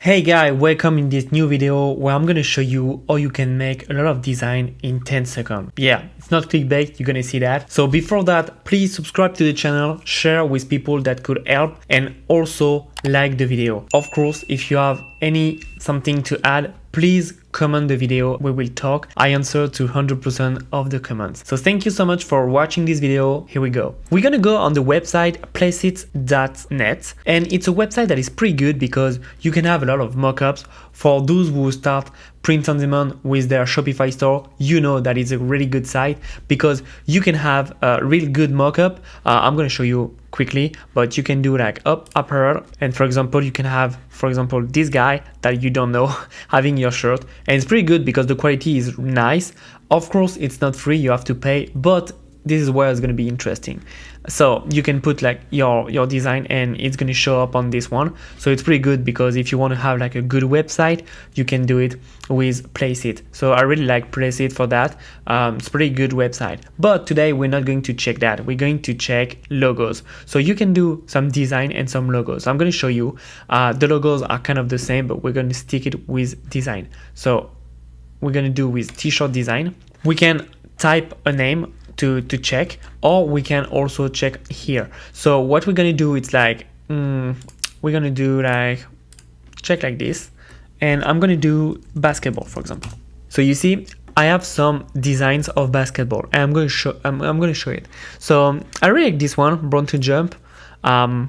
Hey guys, welcome in this new video where I'm gonna show you how you can make a lot of design in 10 seconds. Yeah, it's not clickbait, you're gonna see that. So before that, please subscribe to the channel, share with people that could help, and also like the video. Of course, if you have something to add, please comment the video, we will talk. I answer to 100% of the comments. So thank you so much for watching this video. Here we go. We're gonna go on the website placeit.net, and it's a website that is pretty good because you can have a lot of mockups. For those who start print on demand with their Shopify store, you know that it's a really good site because you can have a real good mockup. I'm gonna show you quickly, but you can do like apparel, and for example you can have this guy that you don't know having your shirt, and it's pretty good because the quality is nice. Of course it's not free, you have to pay, but this is where it's going to be interesting. So you can put like your design and it's going to show up on this one. So it's pretty good because if you want to have like a good website, you can do it with Placeit. So I really like Placeit for that. It's a pretty good website. But today we're not going to check that. We're going to check logos. So you can do some design and some logos. I'm going to show you. The logos are kind of the same, but we're going to stick it with design. So we're going to do with t-shirt design. We can type a name to check, or we can also check here. So what we're gonna do is like we're gonna do like check like this, and I'm gonna do basketball, for example. So you see I have some designs of basketball and I'm gonna show it. So I really like this one, Born to Jump,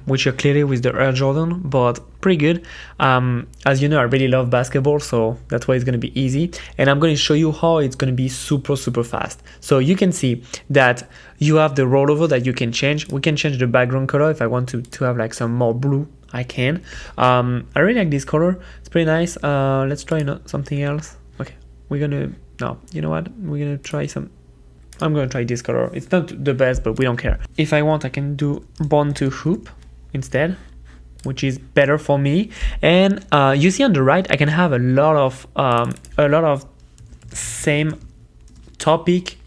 which are clearly with the Air Jordan, but pretty good. As you know, I really love basketball, so that's why it's going to be easy, and I'm going to show you how it's going to be super fast. So you can see that you have the rollover that you can change. We can change the background color. If I want to have like some more blue, I can. I really like this color, it's pretty nice. Let's try something else. Okay, we're gonna, no, you know what, we're gonna try I'm gonna try this color. It's not the best, but we don't care. If I want, I can do Born to Hoop instead, which is better for me. And you see on the right, I can have a lot of same topic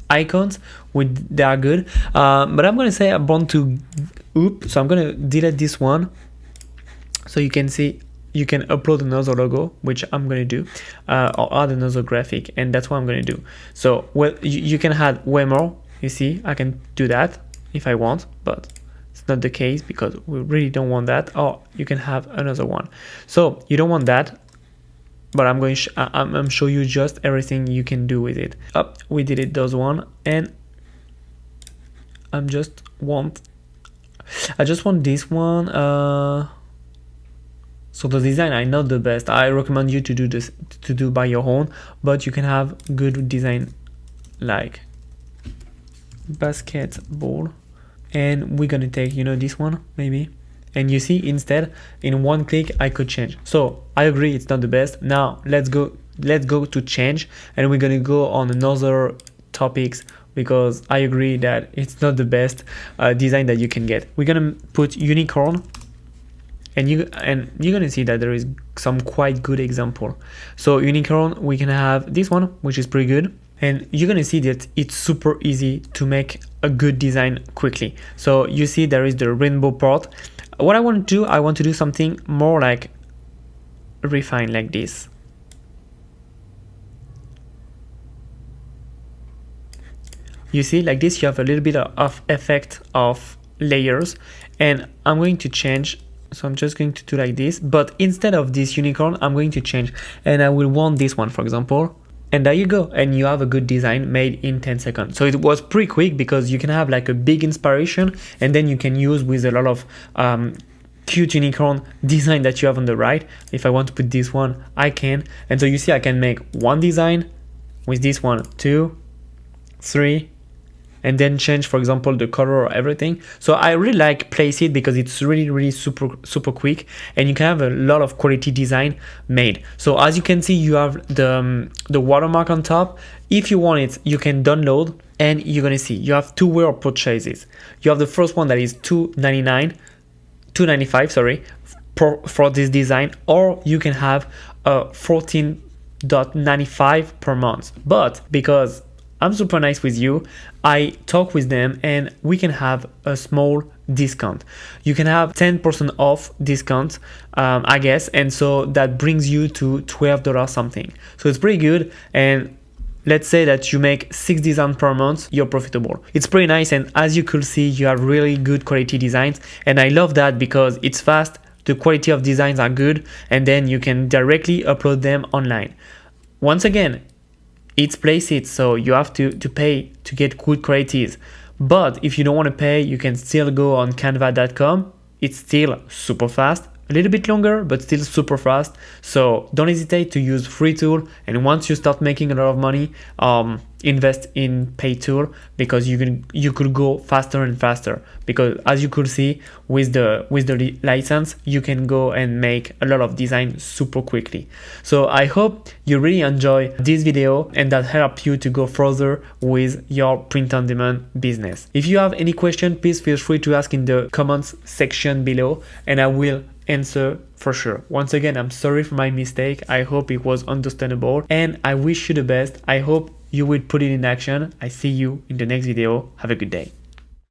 icons, they are good. But I'm gonna say Born to Hoop, so I'm gonna delete this one. So you can see you can upload another logo, which I'm going to do, or add another graphic, and that's what I'm going to do. So well, you can add way more. You see, I can do that if I want, but it's not the case because we really don't want that. Or you can have another one. So you don't want that, but I'm going I'm show you just everything you can do with it. We did those one, and I just want this one. So the design are not the best. I recommend you to do by your own, but you can have good design like basketball, and we're gonna take this one maybe, and you see instead in one click I could change. So I agree it's not the best. Now let's go to change, and we're gonna go on another topics because I agree that it's not the best design that you can get. We're gonna put unicorn. And you're gonna see that there is some quite good example. So unicorn, we can have this one, which is pretty good, and you're gonna see that it's super easy to make a good design quickly. So you see there is the rainbow part. What I want to do something more like refined like this. You see, like this, you have a little bit of effect of layers, and I'm going to change. So I'm just going to do like this, but instead of this unicorn, I'm going to change, and I will want this one, for example, and there you go, and you have a good design made in 10 seconds. So it was pretty quick because you can have like a big inspiration, and then you can use with a lot of cute unicorn design that you have on the right. If I want to put this one, I can, and so you see I can make one design with this one, 2, 3, and then change, for example, the color or everything. So I really like Placeit because it's really super quick, and you can have a lot of quality design made. So as you can see, you have the watermark on top. If you want it, you can download, and you're gonna see you have two way of purchases. You have the first one that is $2.95, sorry, for this design, or you can have $14.95 per month. But because I'm super nice with you. I talk with them and we can have a small discount. You can have 10% off discount, I guess, and so that brings you to $12 something. So it's pretty good. And let's say that you make 6 designs per month, you're profitable. It's pretty nice, and as you could see, you have really good quality designs, and I love that because it's fast, the quality of designs are good, and then you can directly upload them online. Once again, it's Placeit, so you have to pay to get good qualities. But if you don't want to pay, you can still go on canva.com. It's still super fast, a little bit longer, but still super fast. So don't hesitate to use free tool. And once you start making a lot of money, invest in paid tool, because you could go faster and faster. Because as you could see with the license, you can go and make a lot of design super quickly. So I hope you really enjoy this video and that helped you to go further with your print-on-demand business. If you have any question, please feel free to ask in the comments section below, and I will answer for sure. Once again, I'm sorry for my mistake. I hope it was understandable, and I wish you the best. I hope you will put it in action. I see you in the next video. Have a good day.